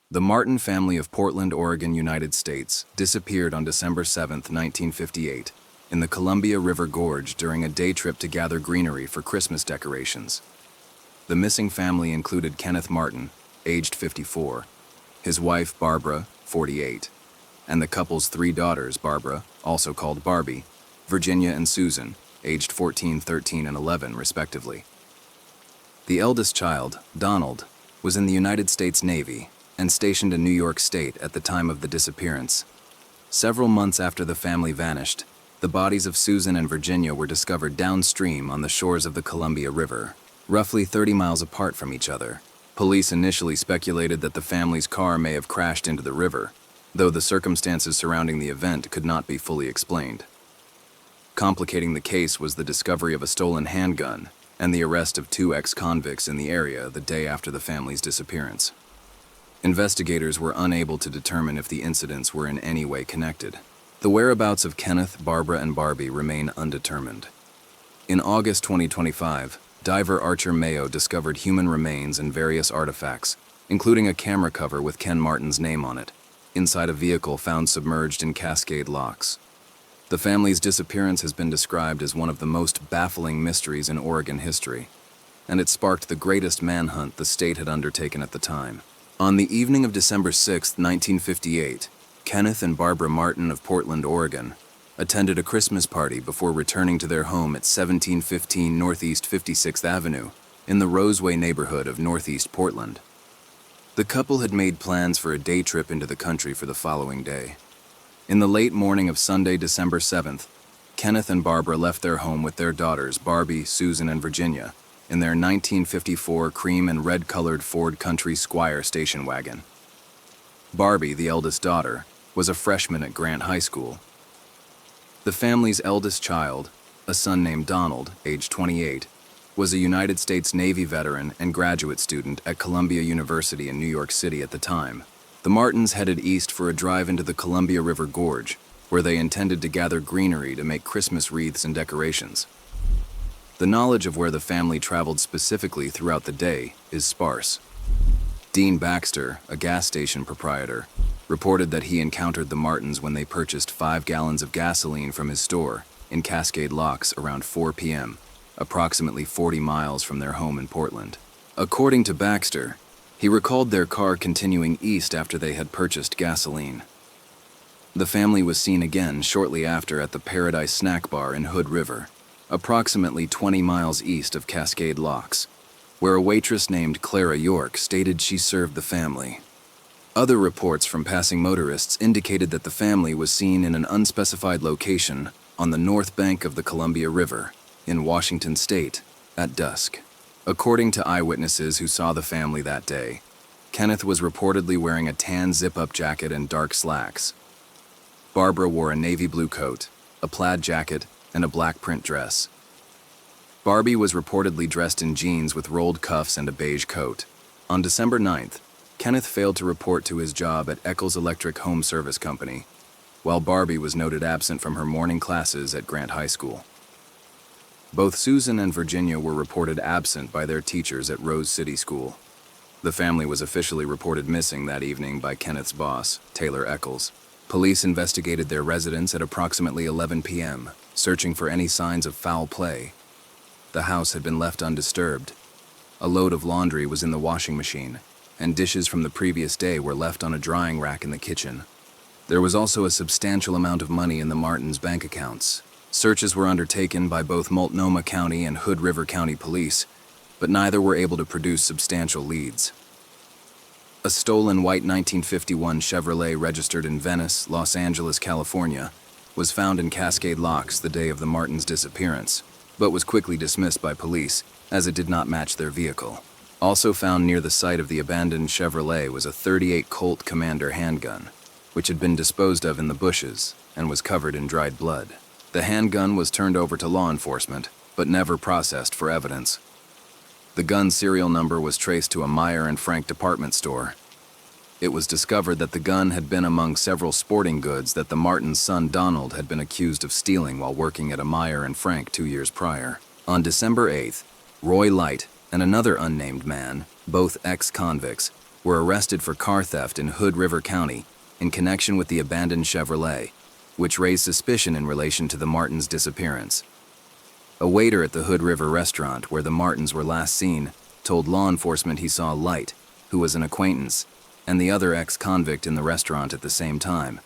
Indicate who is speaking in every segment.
Speaker 1: The Martin family of Portland, Oregon, United States, disappeared on December 7, 1958, in the Columbia River Gorge during a day trip to gather greenery for Christmas decorations. The missing family included Kenneth Martin, aged 54, his wife Barbara, 48, and the couple's three daughters, Barbara, also called Barbie, Virginia and Susan, aged 14, 13, and 11, respectively. The eldest child, Donald, was in the United States Navy and stationed in New York State at the time of the disappearance. Several months after the family vanished, the bodies of Susan and Virginia were discovered downstream on the shores of the Columbia River, roughly 30 miles apart from each other. Police initially speculated that the family's car may have crashed into the river, though the circumstances surrounding the event could not be fully explained. Complicating the case was the discovery of a stolen handgun and the arrest of two ex-convicts in the area the day after the family's disappearance. Investigators were unable to determine if the incidents were in any way connected. The whereabouts of Kenneth, Barbara, and Barbie remain undetermined. In August 2025, diver Archer Mayo discovered human remains and various artifacts, including a camera cover with Ken Martin's name on it, inside a vehicle found submerged in Cascade locks. The family's disappearance has been described as one of the most baffling mysteries in Oregon history, and it sparked the greatest manhunt the state had undertaken at the time. On the evening of December 6, 1958, Kenneth and Barbara Martin of Portland, Oregon, attended a Christmas party before returning to their home at 1715 Northeast 56th Avenue in the Roseway neighborhood of Northeast Portland. The couple had made plans for a day trip into the country for the following day. In the late morning of Sunday, December 7th, Kenneth and Barbara left their home with their daughters, Barbie, Susan, and Virginia, in their 1954 cream and red-colored Ford Country Squire station wagon. Barbie, the eldest daughter, was a freshman at Grant High School. The family's eldest child, a son named Donald, age 28, was a United States Navy veteran and graduate student at Columbia University in New York City at the time. The Martins headed east for a drive into the Columbia River Gorge, where they intended to gather greenery to make Christmas wreaths and decorations. The knowledge of where the family traveled specifically throughout the day is sparse. Dean Baxter, a gas station proprietor, reported that he encountered the Martins when they purchased 5 gallons of gasoline from his store in Cascade Locks around 4 p.m., approximately 40 miles from their home in Portland. According to Baxter, he recalled their car continuing east after they had purchased gasoline. The family was seen again shortly after at the Paradise Snack Bar in Hood River, approximately 20 miles east of Cascade Locks, where a waitress named Clara York stated she served the family. Other reports from passing motorists indicated that the family was seen in an unspecified location on the north bank of the Columbia River, in Washington State, at dusk. According to eyewitnesses who saw the family that day, Kenneth was reportedly wearing a tan zip-up jacket and dark slacks. Barbara wore a navy blue coat, a plaid jacket, and a black print dress. Barbie was reportedly dressed in jeans with rolled cuffs and a beige coat. On December 9th, Kenneth failed to report to his job at Eccles Electric Home Service Company, while Barbie was noted absent from her morning classes at Grant High School. Both Susan and Virginia were reported absent by their teachers at Rose City School. The family was officially reported missing that evening by Kenneth's boss, Taylor Eccles. Police investigated their residence at approximately 11 p.m., searching for any signs of foul play. The house had been left undisturbed. A load of laundry was in the washing machine, and dishes from the previous day were left on a drying rack in the kitchen. There was also a substantial amount of money in the Martins' bank accounts. Searches were undertaken by both Multnomah County and Hood River County Police, but neither were able to produce substantial leads. A stolen white 1951 Chevrolet registered in Venice, Los Angeles, California, was found in Cascade Locks the day of the Martins' disappearance, but was quickly dismissed by police as it did not match their vehicle. Also found near the site of the abandoned Chevrolet was a .38 Colt Commander handgun, which had been disposed of in the bushes and was covered in dried blood. The handgun was turned over to law enforcement, but never processed for evidence. The gun's serial number was traced to a Meyer and Frank department store. It was discovered that the gun had been among several sporting goods that the Martins' son Donald had been accused of stealing while working at a Meyer and Frank 2 years prior. On December 8th, Roy Light and another unnamed man, both ex-convicts, were arrested for car theft in Hood River County in connection with the abandoned Chevrolet, which raised suspicion in relation to the Martins' disappearance. A waiter at the Hood River restaurant where the Martins were last seen told law enforcement he saw Light, who was an acquaintance, and the other ex-convict in the restaurant at the same time.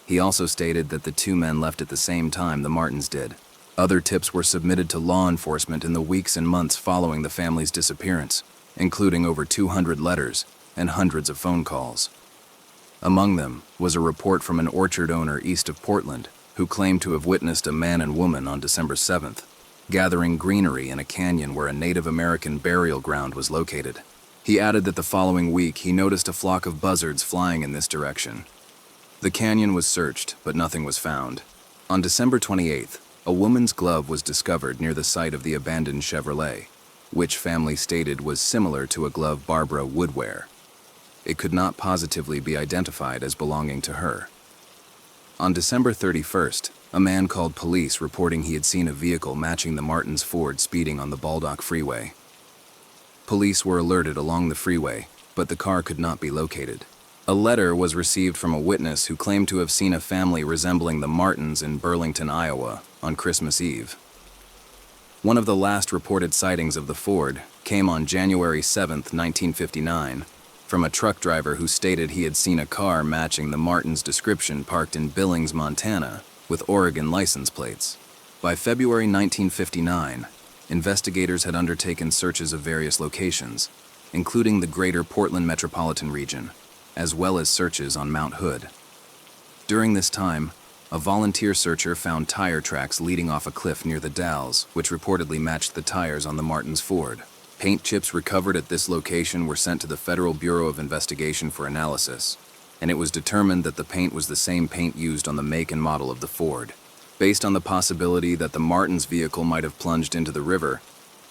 Speaker 1: He also stated that the two men left at the same time the Martins did. Other tips were submitted to law enforcement in the weeks and months following the family's disappearance, including over 200 letters and hundreds of phone calls. Among them was a report from an orchard owner east of Portland who claimed to have witnessed a man and woman on December 7th, gathering greenery in a canyon where a Native American burial ground was located. He added that the following week he noticed a flock of buzzards flying in this direction. The canyon was searched, but nothing was found. On December 28th, a woman's glove was discovered near the site of the abandoned Chevrolet, which family stated was similar to a glove Barbara would wear. It could not positively be identified as belonging to her. On December 31st, a man called police reporting he had seen a vehicle matching the Martins' Ford speeding on the Baldock Freeway. Police were alerted along the freeway, but the car could not be located. A letter was received from a witness who claimed to have seen a family resembling the Martins in Burlington, Iowa, on Christmas Eve. One of the last reported sightings of the Ford came on January 7, 1959, from a truck driver who stated he had seen a car matching the Martins' description parked in Billings, Montana, with Oregon license plates. By February 1959, investigators had undertaken searches of various locations, including the greater Portland metropolitan region, as well as searches on Mount Hood. During this time, a volunteer searcher found tire tracks leading off a cliff near the Dalles, which reportedly matched the tires on the Martins' Ford. Paint chips recovered at this location were sent to the Federal Bureau of Investigation for analysis, and it was determined that the paint was the same paint used on the make and model of the Ford. Based on the possibility that the Martins' vehicle might have plunged into the river,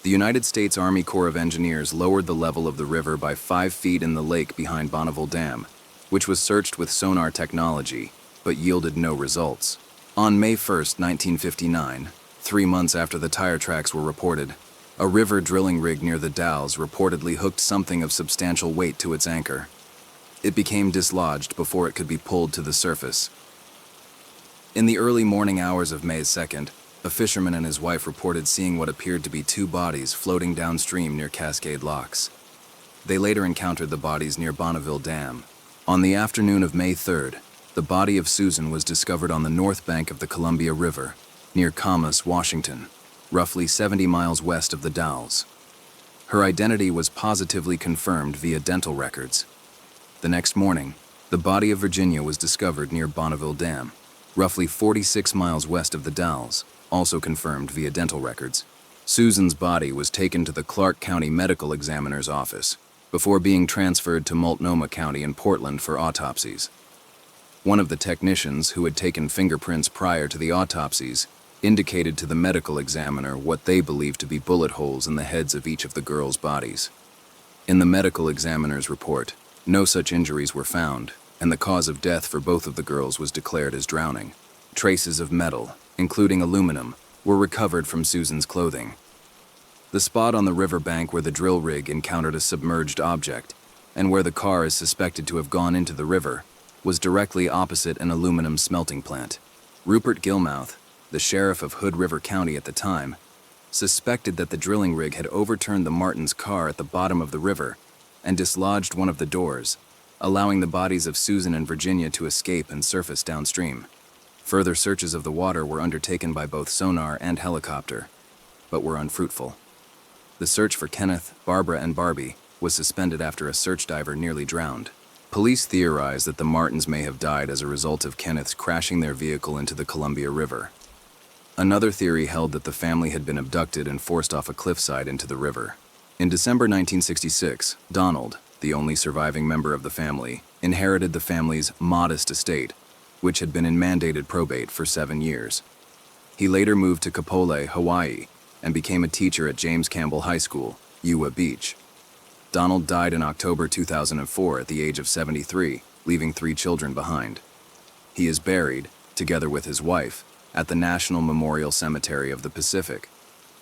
Speaker 1: the United States Army Corps of Engineers lowered the level of the river by 5 feet in the lake behind Bonneville Dam, which was searched with sonar technology, but yielded no results. On May 1, 1959, 3 months after the tire tracks were reported, a river drilling rig near the Dalles reportedly hooked something of substantial weight to its anchor. It became dislodged before it could be pulled to the surface. In the early morning hours of May 2nd, a fisherman and his wife reported seeing what appeared to be 2 bodies floating downstream near Cascade locks. They later encountered the bodies near Bonneville Dam. On the afternoon of May 3rd, the body of Susan was discovered on the north bank of the Columbia River, near Camas, Washington, roughly 70 miles west of the Dalles. Her identity was positively confirmed via dental records. The next morning, the body of Virginia was discovered near Bonneville Dam, roughly 46 miles west of the Dalles, also confirmed via dental records. Susan's body was taken to the Clark County Medical Examiner's office before being transferred to Multnomah County in Portland for autopsies. One of the technicians who had taken fingerprints prior to the autopsies indicated to the medical examiner what they believed to be bullet holes in the heads of each of the girls' bodies. In the medical examiner's report, no such injuries were found, and the cause of death for both of the girls was declared as drowning. Traces of metal, including aluminum, were recovered from Susan's clothing. The spot on the riverbank where the drill rig encountered a submerged object, and where the car is suspected to have gone into the river, was directly opposite an aluminum smelting plant. Rupert Gilmouth, the sheriff of Hood River County at the time, suspected that the drilling rig had overturned the Martins' car at the bottom of the river and dislodged one of the doors, allowing the bodies of Susan and Virginia to escape and surface downstream. Further searches of the water were undertaken by both sonar and helicopter, but were unfruitful. The search for Kenneth, Barbara, and Barbie was suspended after a search diver nearly drowned. Police theorized that the Martins may have died as a result of Kenneth's crashing their vehicle into the Columbia River. Another theory held that the family had been abducted and forced off a cliffside into the river. In December 1966, Donald, the only surviving member of the family, inherited the family's modest estate, which had been in mandated probate for 7 years. He later moved to Kapolei, Hawaii, and became a teacher at James Campbell High School, Ewa Beach. Donald died in October 2004 at the age of 73, leaving 3 children behind. He is buried, together with his wife, at the National Memorial Cemetery of the Pacific.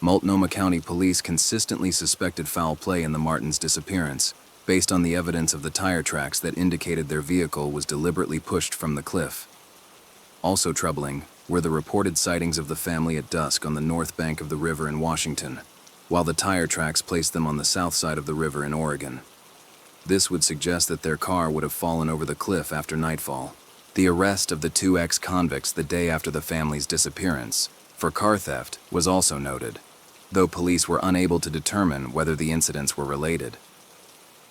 Speaker 1: Multnomah County Police consistently suspected foul play in the Martins' disappearance, based on the evidence of the tire tracks that indicated their vehicle was deliberately pushed from the cliff. Also troubling were the reported sightings of the family at dusk on the north bank of the river in Washington, while the tire tracks placed them on the south side of the river in Oregon. This would suggest that their car would have fallen over the cliff after nightfall. The arrest of the two ex-convicts the day after the family's disappearance for car theft was also noted, though police were unable to determine whether the incidents were related.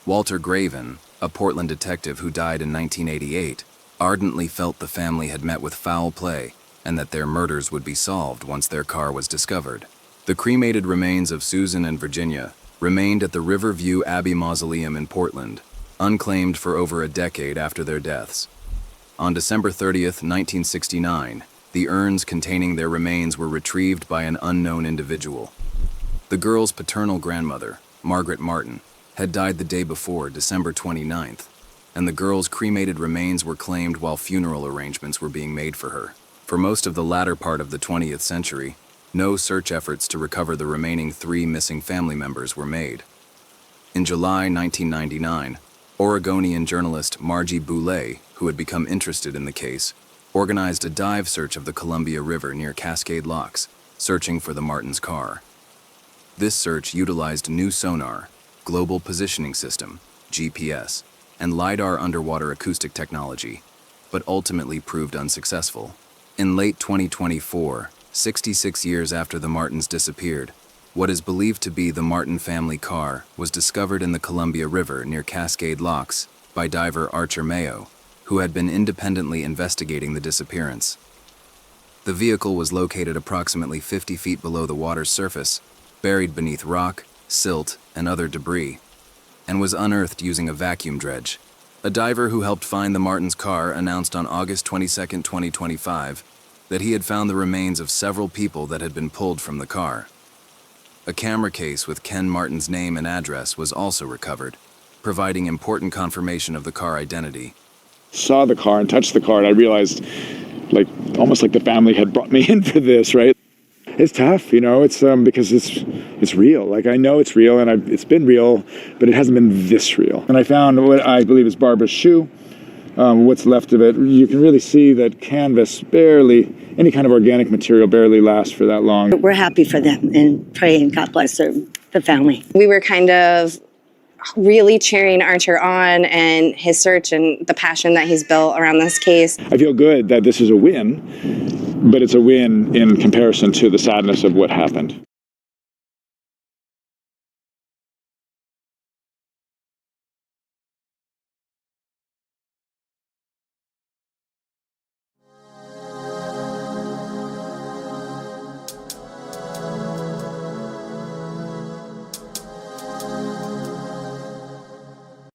Speaker 1: Walter Graven, a Portland detective who died in 1988, ardently felt the family had met with foul play and that their murders would be solved once their car was discovered. The cremated remains of Susan and Virginia remained at the Riverview Abbey Mausoleum in Portland, unclaimed for over a decade after their deaths. On December 30th, 1969, the urns containing their remains were retrieved by an unknown individual. The girls' paternal grandmother, Margaret Martin, had died the day before, December 29th, and the girls' cremated remains were claimed while funeral arrangements were being made for her. For most of the latter part of the 20th century, no search efforts to recover the remaining 3 missing family members were made. In July 1999, Oregonian journalist Margie Boulay, who had become interested in the case, organized a dive search of the Columbia River near Cascade Locks, searching for the Martins' car. This search utilized new sonar, global positioning system, GPS, and LiDAR underwater acoustic technology, but ultimately proved unsuccessful. In late 2024, 66 years after the Martins disappeared, what is believed to be the Martin family car was discovered in the Columbia River near Cascade Locks by diver Archer Mayo, who had been independently investigating the disappearance. The vehicle was located approximately 50 feet below the water's surface, buried beneath rock, silt, and other debris, and was unearthed using a vacuum dredge. A diver who helped find the Martins' car announced on August 22, 2025, that he had found the remains of several people that had been pulled from the car. A camera case with Ken Martin's name and address was also recovered, providing important confirmation of the car identity.
Speaker 2: Saw the car and touched the car, and I realized, almost like the family had brought me in for this, right? It's tough, it's because it's real. I know it's real, and it's been real, but it hasn't been this real. And I found what I believe is Barbara's shoe. What's left of it. You can really see that canvas barely, any kind of organic material barely lasts for that long.
Speaker 3: We're happy for them and praying God bless the family.
Speaker 4: We were kind of really cheering Archer on and his search and the passion that he's built around this case.
Speaker 2: I feel good that this is a win, but it's a win in comparison to the sadness of what happened.